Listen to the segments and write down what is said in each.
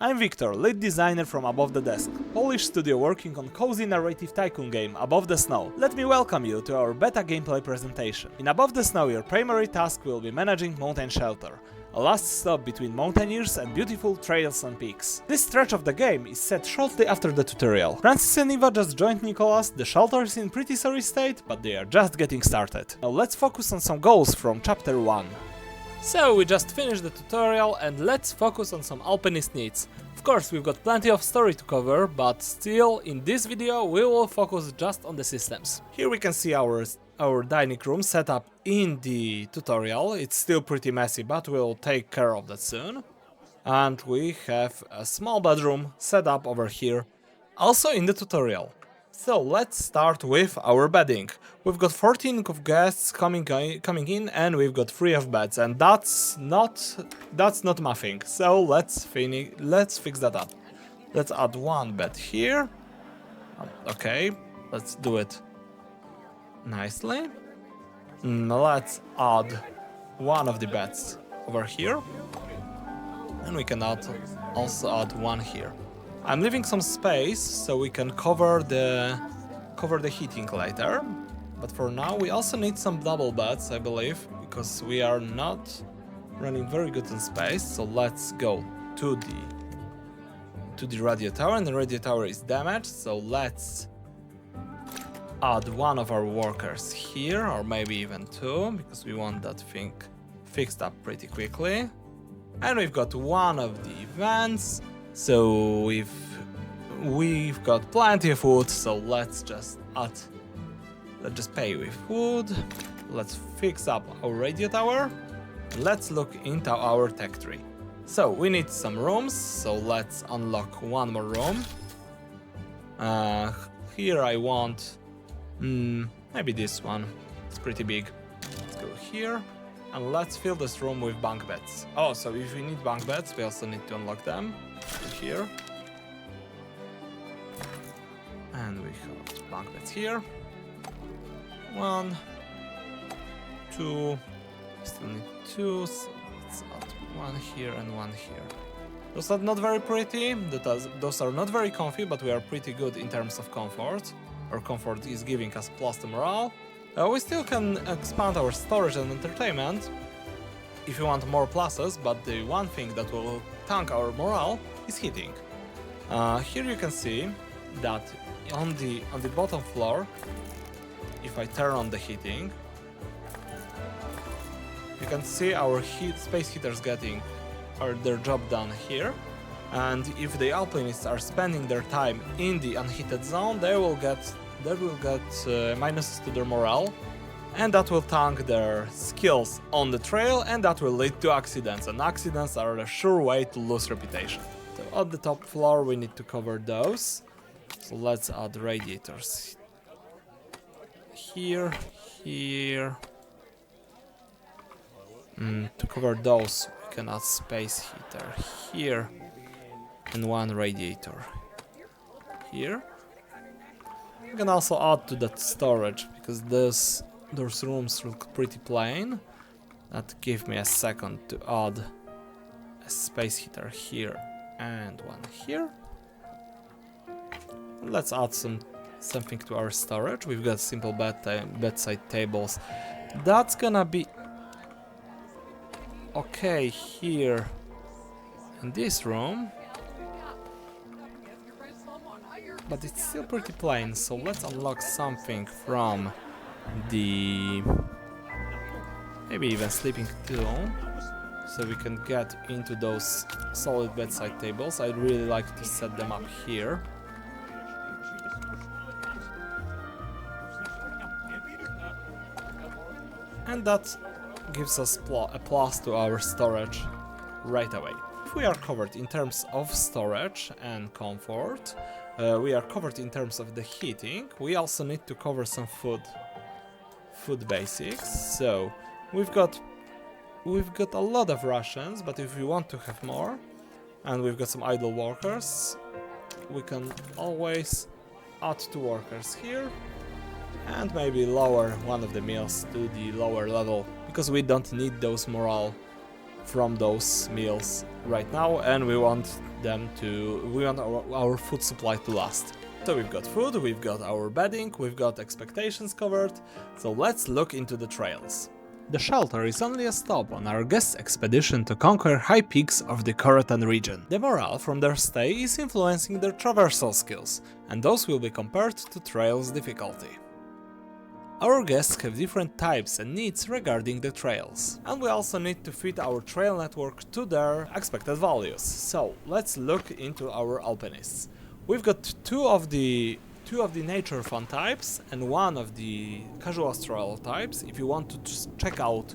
I'm Victor, lead designer from Above the Desk, Polish studio working on cozy narrative tycoon game Above the Snow. Let me welcome you to our beta gameplay presentation. In Above the Snow, your primary task will be managing mountain shelter, a last stop between mountaineers and beautiful trails and peaks. This stretch of the game is set shortly after the tutorial. Francis and Eva just joined Nicholas, the shelter is in pretty sorry state, but they are just getting started. Now let's focus on some goals from chapter 1. So we just finished the tutorial and let's focus on some alpinist needs. Of course we've got plenty of story to cover, but still in this video we will focus just on the systems. Here we can see our dining room set up in the tutorial. It's still pretty messy, but we'll take care of that soon. And we have a small bedroom set up over here, also in the tutorial. So let's start with our bedding. We've got 14 of guests coming in and we've got 3 of beds, and that's not mathing. So let's fix that up. Let's add 1 bed here. Okay, let's do it nicely. Let's add 1 of the beds over here. And we can also add 1 here. I'm leaving some space so we can cover the heating later, but for now we also need some double beds, I believe, because we are not running very good in space. So let's go to the radio tower, and the radio tower is damaged, so let's add 1 of our workers here, or maybe even 2, because we want that thing fixed up pretty quickly. And we've got 1 of the vents. So we've got plenty of wood, so let's just pay with wood. Let's fix up our radio tower. Let's look into our tech tree. So we need some rooms, so let's unlock 1 more room. Here I want maybe this one. It's pretty big. Let's go here. And let's fill this room with bunk beds. Oh, so if we need bunk beds, we also need to unlock them. Here. And we have bunk beds here. 1, 2. Still need 2. So let's add 1 here and 1 here. Those are not very pretty. Those are not very comfy, but we are pretty good in terms of comfort. Our comfort is giving us plus to morale. We still can expand our storage and entertainment if you want more pluses, but the one thing that will tank our morale is heating. Here you can see that on the bottom floor, if I turn on the heating, you can see our space heaters getting their job done here. And if the alpinists are spending their time in the unheated zone, they will get minuses to their morale, and that will tank their skills on the trail, and that will lead to accidents, and accidents are a sure way to lose reputation. So at the top floor we need to cover those, so let's add radiators here. To cover those we can add space heater here and 1 radiator here. We can also add to that storage, because those rooms look pretty plain. That give me a second to add a space heater here and 1 here. Let's add something to our storage. We've got simple bedside tables. That's gonna be okay here in this room. But it's still pretty plain, so let's unlock something from the maybe even sleeping room, so we can get into those solid bedside tables. I'd really like to set them up here. And that gives us a plus to our storage right away. If we are covered in terms of storage and comfort, we are covered in terms of the heating. We also need to cover some food basics. So we've got a lot of rations, but if we want to have more, and we've got some idle workers, we can always add 2 workers here and maybe lower 1 of the meals to the lower level, because we don't need those morale from those meals right now, and we want our food supply to last. So we've got food, we've got our bedding, we've got expectations covered, so let's look into the trails. The shelter is only a stop on our guest expedition to conquer high peaks of the Cortazu region. The morale from their stay is influencing their traversal skills, and those will be compared to trails difficulty. Our guests have different types and needs regarding the trails, and we also need to fit our trail network to their expected values. So let's look into our alpinists. We've got two of the nature fun types and one of the casual trail types. If you want to just check out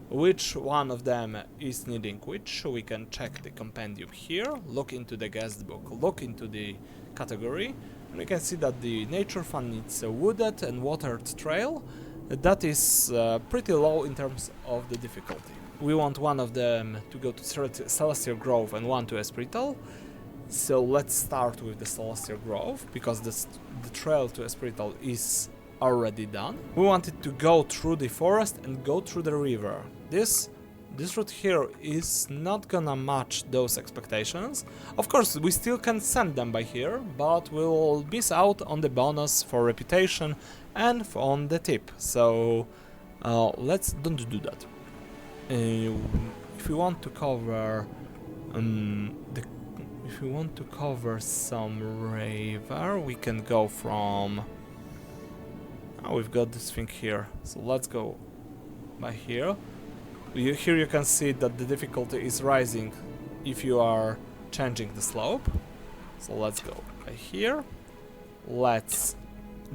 which one of them is needing which, we can check the compendium here, look into the guest book, look into the category, and we can see that the nature fun needs a wooded and watered trail. That is pretty low in terms of the difficulty. We want one of them to go to Celestial Grove and one to Espirital. So let's start with the Celestial Grove, because the trail to Espirital is already done. We want it to go through the forest and go through the river. This route here is not gonna match those expectations. Of course, we still can send them by here, but we'll miss out on the bonus for reputation and on the tip. So let's don't do that. If we want to cover if we want to cover some river, we can go from... Oh, we've got this thing here, so let's go by here. Here you can see that the difficulty is rising if you are changing the slope. So let's go by here. Let's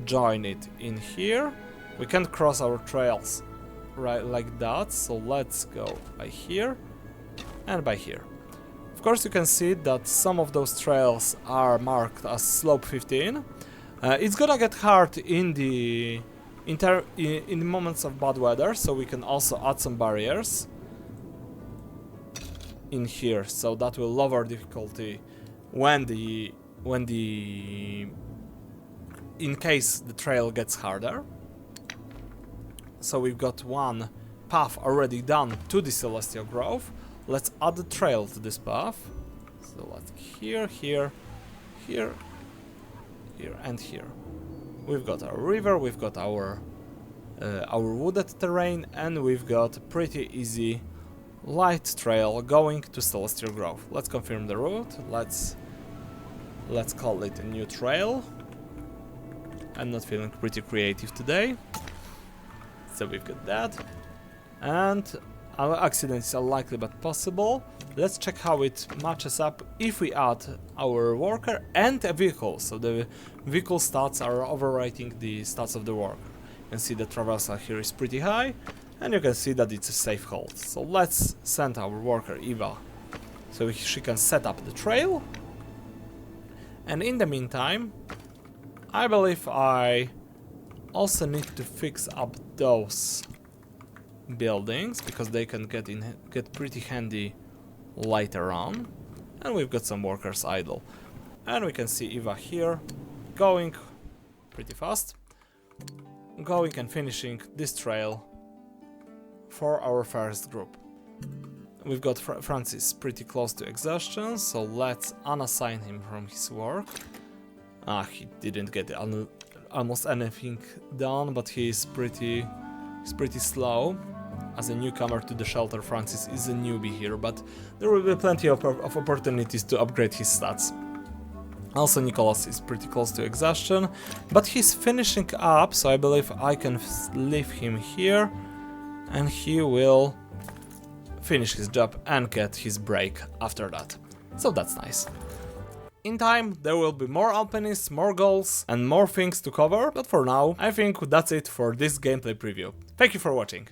join it in here. We can't cross our trails right like that, so let's go by here and by here. Of course, you can see that some of those trails are marked as slope 15. It's gonna get hard in the moments of bad weather, so we can also add some barriers in here, so that will lower difficulty in case the trail gets harder. So we've got one path already done to the Celestial Grove. Let's add the trail to this path. So let's here, and here. We've got our river, we've got our wooded terrain, and we've got a pretty easy light trail going to Celestial Grove. Let's confirm the route. Let's call it a new trail. I'm not feeling pretty creative today. So we've got that. And our accidents are likely but possible. Let's check how it matches up if we add our worker and a vehicle. So the vehicle stats are overwriting the stats of the worker. You can see the traversal here is pretty high, and you can see that it's a safe hold. So let's send our worker Eva so she can set up the trail. And in the meantime, I believe I also need to fix up those buildings, because they can get pretty handy later on. And we've got some workers idle, and we can see Eva here going pretty fast, going and finishing this trail for our first group. We've got Francis pretty close to exhaustion, so let's unassign him from his work. He didn't get almost anything done, but he's pretty slow. As a newcomer to the shelter, Francis is a newbie here, but there will be plenty of opportunities to upgrade his stats. Also, Nicholas is pretty close to exhaustion, but he's finishing up, so I believe I can leave him here, and he will finish his job and get his break after that. So that's nice. In time, there will be more alpinists, more goals, and more things to cover, but for now, I think that's it for this gameplay preview. Thank you for watching.